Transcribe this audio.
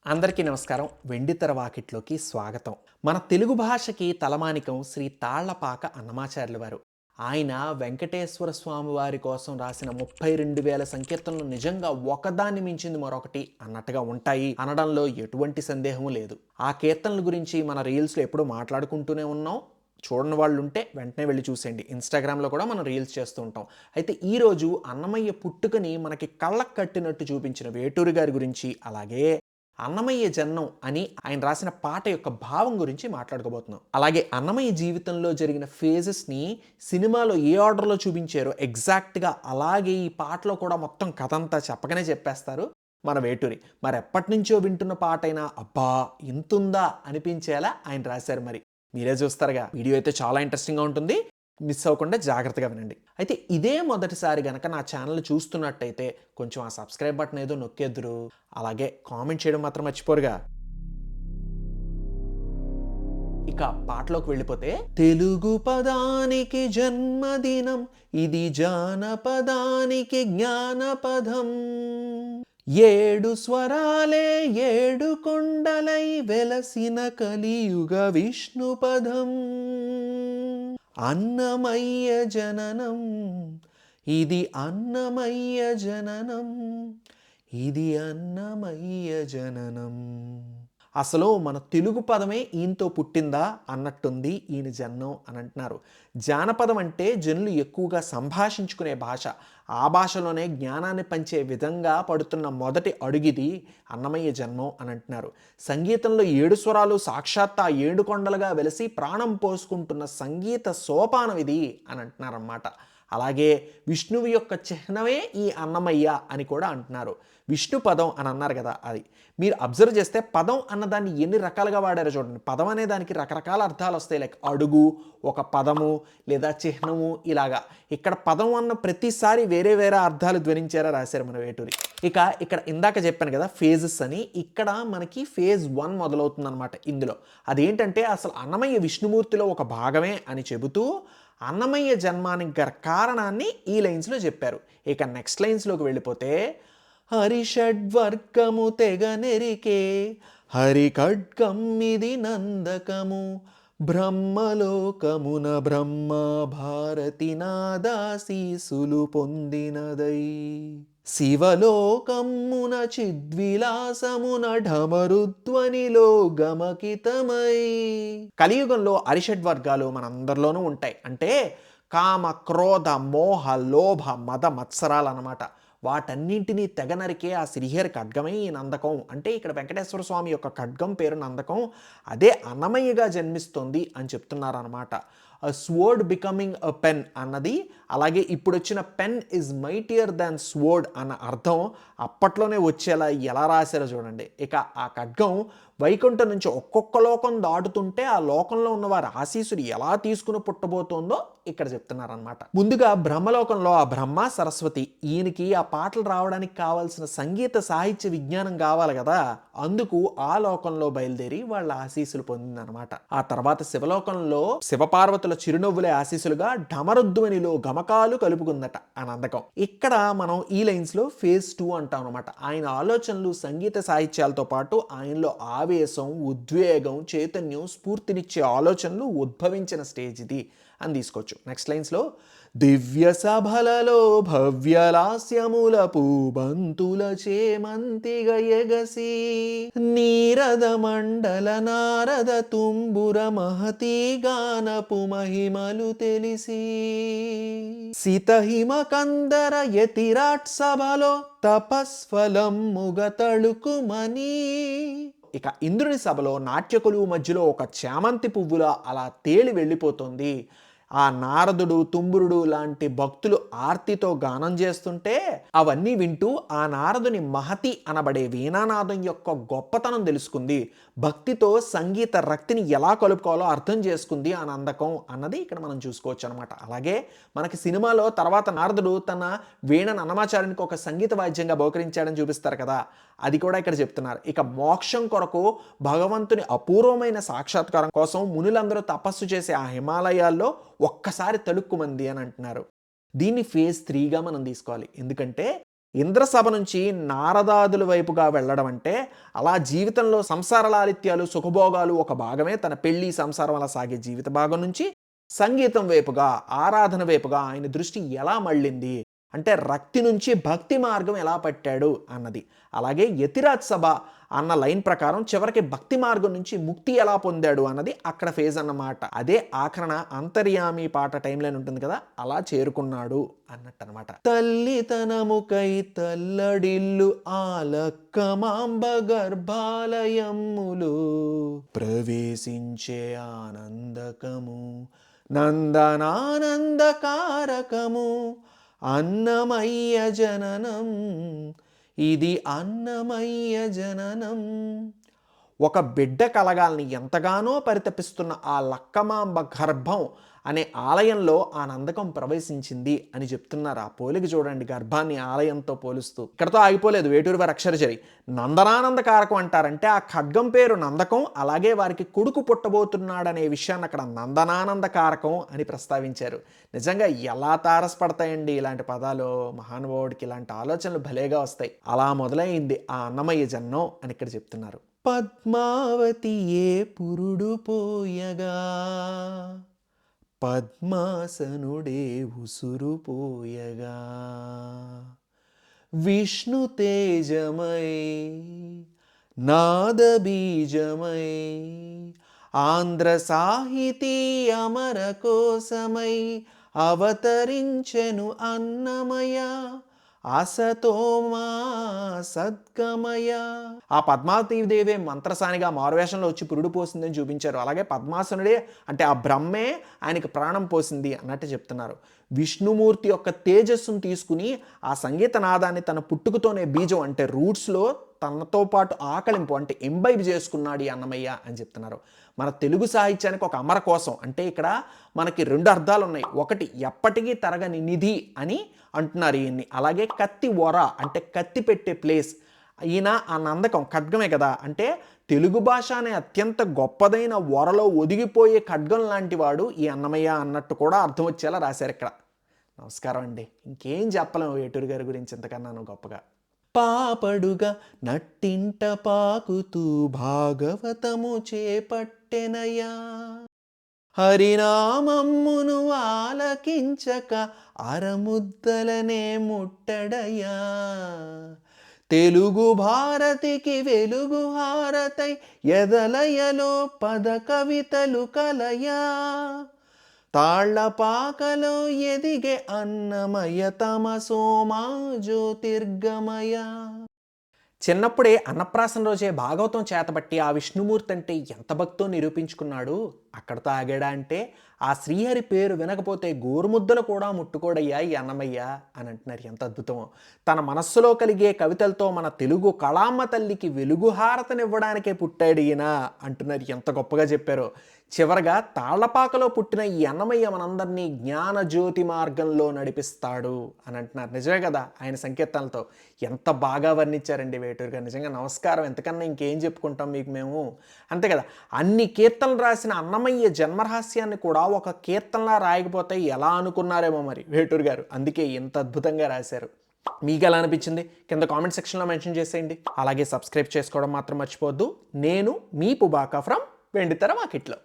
అందరికీ నమస్కారం. వెండితెర వాకిట్లోకి స్వాగతం. మన తెలుగు భాషకి తలమానికం శ్రీ తాళ్లపాక అన్నమాచార్యుల వారు. ఆయన వెంకటేశ్వర స్వామి వారి కోసం రాసిన 32,000 సంకీర్తనలు నిజంగా ఒకదాన్ని మించింది మరొకటి అన్నట్టుగా ఉంటాయి అనడంలో ఎటువంటి సందేహం లేదు. ఆ కీర్తనల గురించి మన రీల్స్‌లో ఎప్పుడూ మాట్లాడుకుంటూనే ఉన్నాం. చూడని వాళ్ళుంటే వెంటనే వెళ్లి చూసేయండి. ఇన్‌స్టాగ్రామ్‌లో కూడా మనం రీల్స్ చేస్తూ ఉంటాం. అయితే ఈరోజు అన్నమయ్య పుట్టుకని మనకి కళ్ళకు కట్టినట్టు చూపించిన వేటూరి గారి గురించి, అలాగే అన్నమయ్య జన్మం అని ఆయన రాసిన పాట యొక్క భావం గురించి మాట్లాడుకోబోతున్నాం. అలాగే అన్నమయ్య జీవితంలో జరిగిన ఫేజెస్‌ని సినిమాలో ఏ ఆర్డర్‌లో చూపించారో ఎగ్జాక్ట్‌గా అలాగే ఈ పాటలో కూడా మొత్తం కథంతా చెప్పకనే చెప్పేస్తారు మన వేటూరి. మరెప్పటినుంచో వింటున్న పాటైనా అబ్బా! ఇంతుందా అనిపించేలా ఆయన రాశారు మరి. మీరే చూస్తారుగా. వీడియో అయితే చాలా ఇంట్రెస్టింగ్‌గా ఉంటుంది. మిస్ అవ్వకుండా జాగ్రత్తగా వినండి. అయితే ఇదే మొదటిసారి గనక నా ఛానల్ చూస్తున్నట్టయితే కొంచెం ఆ సబ్స్క్రైబ్ బటన్ ఏదో నొక్కేద్దురు. అలాగే కామెంట్ చేయడం మాత్రం మర్చిపోరుగా. ఇక పాటలోకి వెళ్ళిపోతే, తెలుగు పదానికి జన్మదినం, ఇది జానపదానికి జ్ఞానపదం. ఏడు స్వరాలే ఏడు కొండలై వెలసిన కలియుగ విష్ణుపదం. అన్నమయ్య జననం, ఇది అన్నమయ్య జననం, ఇది అన్నమయ్య జననం. అసలు మన తెలుగు పదమే ఈయనతో పుట్టిందా అన్నట్టుంది ఈయన జన్మం అని అంటున్నారు. జానపదం అంటే జనులు ఎక్కువగా సంభాషించుకునే భాష. ఆ భాషలోనే జ్ఞానాన్ని పంచే విధంగా పడుతున్న మొదటి అడుగిది అన్నమయ్య జన్మం అని అంటున్నారు. సంగీతంలో 7 స్వరాలు సాక్షాత్ ఆ 7 కొండలుగా వెలిసి ప్రాణం పోసుకుంటున్న సంగీత సోపానం ఇది అని అంటున్నారన్నమాట. అలాగే విష్ణువు యొక్క చిహ్నమే ఈ అన్నమయ్య అని కూడా అంటున్నారు. విష్ణు పదం అని అన్నారు కదా, అది మీరు అబ్జర్వ్ చేస్తే పదం అన్నదాన్ని ఎన్ని రకాలుగా వాడారో చూడండి. పదం అనే దానికి రకరకాల అర్థాలు వస్తాయి. లైక్ అడుగు, ఒక పదము లేదా చిహ్నము ఇలాగా. ఇక్కడ పదం అన్న ప్రతిసారి వేరే వేరే అర్థాలు ధ్వనించారా రాశారు మన వేటూరి. ఇక్కడ ఇందాక చెప్పాను కదా ఫేజెస్ అని. ఇక్కడ మనకి ఫేజ్ 1 మొదలవుతుందన్నమాట ఇందులో. అదేంటంటే అసలు అన్నమయ్య విష్ణుమూర్తిలో ఒక భాగమే అని చెబుతూ అన్నమయ్య జన్మానికి గల కారణాన్ని ఈ లైన్స్లో చెప్పారు. ఇక నెక్స్ట్ లైన్స్లోకి వెళ్ళిపోతే, హరిషడ్వర్గము తెగ నెరికే హరి ఖడ్గం ఇది నందకము, బ్రహ్మలోకమున బ్రహ్మ భారతి నాదాశీసులు పొందినదై, శివలోకమ్మున చిద్విలాసమున ఢమరుధ్వనిలో గమకితమై. కలియుగంలో అరిషడ్వర్గాలు మనందరిలోనూ ఉంటాయి. అంటే కామ, క్రోధ, మోహ, లోభ, మద, మత్సరాలు అన్నమాట. వాటన్నింటినీ తెగనరికే ఆ శ్రీహరి ఖడ్గమే ఈ నందకం. అంటే ఇక్కడ వెంకటేశ్వర స్వామి యొక్క ఖడ్గం పేరు నందకం. అదే అన్నమయ్యగా జన్మిస్తోంది అని చెప్తున్నారన్నమాట. స్వోర్డ్ బికమింగ్ అ పెన్ అన్నది, అలాగే ఇప్పుడు వచ్చిన pen is mightier than sword అన్న అర్థం అప్పట్లోనే వచ్చేలా ఎలా రాశారో చూడండి. ఇక ఆ ఖడ్గం వైకుంఠం నుంచి ఒక్కొక్క లోకం దాటుతుంటే ఆ లోకంలో ఉన్న వారి ఆశీస్సులు ఎలా తీసుకుని పుట్టబోతోందో ఇక్కడ చెప్తున్నారనమాట. ముందుగా బ్రహ్మలోకంలో ఆ బ్రహ్మ సరస్వతి, ఈయనకి ఆ పాటలు రావడానికి కావాల్సిన సంగీత సాహిత్య విజ్ఞానం కావాలి కదా, అందుకు ఆ లోకంలో బయలుదేరి వాళ్ళ ఆశీస్సులు పొందిందనమాట. ఆ తర్వాత శివలోకంలో శివపార్వతుల చిరునవ్వులే ఆశీస్సులుగా ఢమరుధ్వనిలో గమకాలు కలుపుకుందట ఆ నందకం. ఇక్కడ మనం ఈ లైన్స్ లో ఫేజ్ 2 అంటాం అనమాట. ఆయన ఆలోచనలు సంగీత సాహిత్యాలతో పాటు ఆయనలో ఆవేశం, ఉద్వేగం, చైతన్యం, స్ఫూర్తినిచ్చే ఆలోచనలు ఉద్భవించిన స్టేజ్ ఇది అని తీసుకోవచ్చు. నెక్స్ట్ లైన్స్లో, దివ్య సభలలో భవ్యలాస్యముల పూబంతుల చేమంతిగ ఎగసి, నీరద మండల నారద తుంబుర మహతీ గానపు మహిమలు తెలిసి, సీతహిమ కందర యతిరాట్ సభలో తపస్ఫలం ముగ తళుకుమని. ఇక ఇంద్రుని సభలో నాట్యకులు మధ్యలో ఒక చామంతి పువ్వులా అలా తేలి వెళ్ళిపోతుంది. ఆ నారదుడు, తుంబురుడు లాంటి భక్తులు ఆర్తితో గానం చేస్తుంటే అవన్నీ వింటూ ఆ నారదుని మహతి అనబడే వీణానాదం యొక్క గొప్పతనం తెలుసుకుంది. భక్తితో సంగీత రక్తిని ఎలా కలుపుకోవాలో అర్థం చేసుకుంది ఆ నందకం అన్నది ఇక్కడ మనం చూసుకోవచ్చు అనమాట. అలాగే మనకి సినిమాలో తర్వాత నారదుడు తన వీణను అన్నమాచార్యునికి ఒక సంగీత వాయిద్యంగా బహుకరించాడని చూపిస్తారు కదా, అది కూడా ఇక్కడ చెప్తున్నారు. ఇక మోక్షం కొరకు భగవంతుని అపూర్వమైన సాక్షాత్కారం కోసం మునులందరూ తపస్సు చేసే ఆ హిమాలయాల్లో ఒక్కసారి తళుక్కుమంది అని అంటున్నారు. దీన్ని ఫేజ్ 3గా మనం తీసుకోవాలి. ఎందుకంటే ఇంద్రసభ నుంచి నారదాదుల వైపుగా వెళ్ళడం అంటే అలా జీవితంలో సంసార లాలిత్యాలు సుఖభోగాలు ఒక భాగమే. తన పెళ్లి సంసారం అలా సాగే జీవిత భాగం నుంచి సంగీతం వైపుగా ఆరాధన వైపుగా ఆయన దృష్టి ఎలా మళ్ళింది అంటే రక్తి నుంచి భక్తి మార్గం ఎలా పట్టాడు అన్నది. అలాగే యతిరాజ్ సభ అన్న లైన్ ప్రకారం చివరికి భక్తి మార్గం నుంచి ముక్తి ఎలా పొందాడు అన్నది అక్కడ ఫేజ్ అన్నమాట. అదే ఆఖరణ అంతర్యామి పాట టైం లైన్ ఉంటుంది కదా, అలా చేరుకున్నాడు అన్నట్టు అనమాట. తల్లితనముకై తల్లడిల్లు ఆలక్కమాంబ గర్భాలయములు ప్రవేశించే ఆనందకము నందనానందకారకము అన్నమయ్య జననం ఇది అన్నమయ్య జననం. ఒక బిడ్డ కలగాలని ఎంతగానో పరితపిస్తున్న ఆ లక్కమాంబ గర్భం అనే ఆలయంలో ఆ నందకం ప్రవేశించింది అని చెప్తున్నారు. ఆ పోలిక చూడండి, గర్భాన్ని ఆలయంతో పోలుస్తూ. ఇక్కడతో ఆగిపోలేదు వేటూరి వారి అక్షరచరి. నందనానందకారకం అంటారంటే ఆ ఖడ్గం పేరు నందకం, అలాగే వారికి కొడుకు పుట్టబోతున్నాడనే విషయాన్ని అక్కడ నందనానందకారకం అని ప్రస్తావించారు. నిజంగా ఎలా తారసపడతాయండి ఇలాంటి పదాలు. మహానుభావుడికి ఇలాంటి ఆలోచనలు భలేగా వస్తాయి. అలా మొదలైంది ఆ అన్నమయ్య జన్నం అని ఇక్కడ చెప్తున్నారు. పద్మావతి ఏ పురుడు పోయగా పద్మాసనుడే ఉసురు పోయగా విష్ణు తేజమై నాదబీజమై ఆంధ్ర సాహితీ అమర కోసమై అవతరించెను అన్నమయ అసతోమా సద్గమయ. ఆ పద్మావతీదేవి మంత్రసానిగా మారువేషంలో వచ్చి పురుడు పోసిందని చూపించారు. అలాగే పద్మాసనుడే అంటే ఆ బ్రహ్మే ఆయనకి ప్రాణం పోసింది అన్నట్టు చెప్తున్నారు. విష్ణుమూర్తి యొక్క తేజస్సును తీసుకుని ఆ సంగీత నాదాన్ని తన పుట్టుకతోనే బీజం అంటే రూట్స్లో తనతో పాటు ఆకలింపు అంటే ఎంబైబ్ చేసుకున్నాడు ఈ అన్నమయ్య అని చెప్తున్నారు. మన తెలుగు సాహిత్యానికి ఒక అమర కోసం అంటే ఇక్కడ మనకి రెండు అర్థాలు ఉన్నాయి. ఒకటి ఎప్పటికీ తరగని నిధి అని అంటున్నారు ఈయన్ని. అలాగే కత్తి వర అంటే కత్తి పెట్టే ప్లేస్. ఈయన ఆ నందకం ఖడ్గమే కదా, అంటే తెలుగు భాష అనే అత్యంత గొప్పదైన వరలో ఒదిగిపోయే ఖడ్గం లాంటి వాడు ఈ అన్నమయ్య అన్నట్టు కూడా అర్థం వచ్చేలా రాశారు ఇక్కడ. నమస్కారం అండి. ఇంకేం చెప్పలేము వేటూరి గారి గురించి ఇంతకన్నాను గొప్పగా. పాపడుగా నట్టింట పాకుతూ భాగవతము చేపట్టెనయ్యా హరినామమ్మును ఆలకించక అరముద్దలనే ముట్టడయ్యా తెలుగు భారతికి వెలుగు హారతై ఎదలయలో పద కవితలు కలయా తాళ్లపాకలో ఎదిగే అన్నమయ్య తమ సోమా జ్యోతిర్గమయ. చిన్నప్పుడే అన్నప్రాసన రోజే భాగవతం చేతబట్టి ఆ విష్ణుమూర్తి అంటే ఎంత భక్తో నిరూపించుకున్నాడు. అక్కడతో ఆగాడా అంటే ఆ శ్రీహరి పేరు వినకపోతే గోరుముద్దలు కూడా ముట్టుకోడయ్యా ఈ అన్నమయ్య అని అంటున్నారు. ఎంత అద్భుతమో. తన మనస్సులో కలిగే కవితలతో మన తెలుగు కళామ్మ తల్లికి వెలుగు హారతనివ్వడానికే పుట్టాడు ఈయన అంటున్నారు. ఎంత గొప్పగా చెప్పారో. చివరగా తాళ్లపాకలో పుట్టిన ఈ అన్నమయ్య మనందరినీ జ్ఞాన జ్యోతి మార్గంలో నడిపిస్తాడు అని అంటున్నారు. నిజమే కదా, ఆయన సంకీర్తనలతో ఎంత బాగా వర్ణించారండి వేటూరు గారు. నిజంగా నమస్కారం. ఎంతకన్నా ఇంకేం చెప్పుకుంటాం మీకు మేము. అంతే కదా, అన్ని కీర్తనలు రాసిన అన్నమయ్య జన్మరహస్యాన్ని కూడా ఒక కీర్తనలా రాయకపోతే ఎలా అనుకున్నారేమో మరి వేటూరు గారు. అందుకే ఇంత అద్భుతంగా రాశారు. మీకు ఎలా అనిపించింది కింద కామెంట్ సెక్షన్లో మెన్షన్ చేసేయండి. అలాగే సబ్స్క్రైబ్ చేసుకోవడం మాత్రం మర్చిపోవద్దు. నేను మీ పుబాకా ఫ్రమ్ వెండితెర వాకిట్లో.